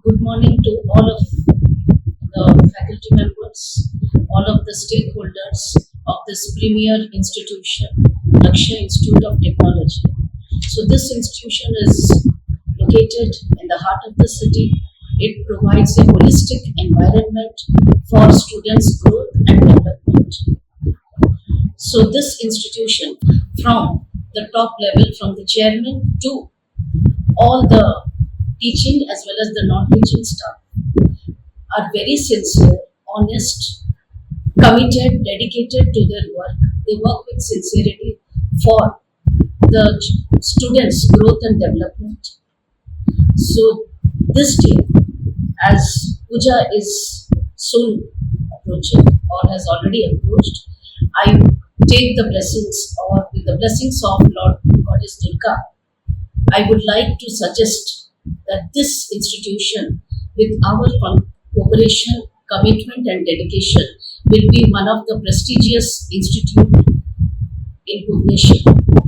Good morning to all of the faculty members, all of the stakeholders of this premier institution, Lakshya Institute of Technology. So this institution is located in the heart of the city. It provides a holistic environment for students' growth and development. So this institution, from the top level, from the chairman to all the teaching as well as the non-teaching staff, are very sincere, honest, committed, dedicated to their work. They work with sincerity for the students' growth and development. So this day, as Puja is soon approaching or has already approached, I take the blessings, or with the blessings of Lord Goddess Durga, I would like to suggest that this institution, with our cooperation, commitment and dedication, will be one of the prestigious institute in Bhubaneswar.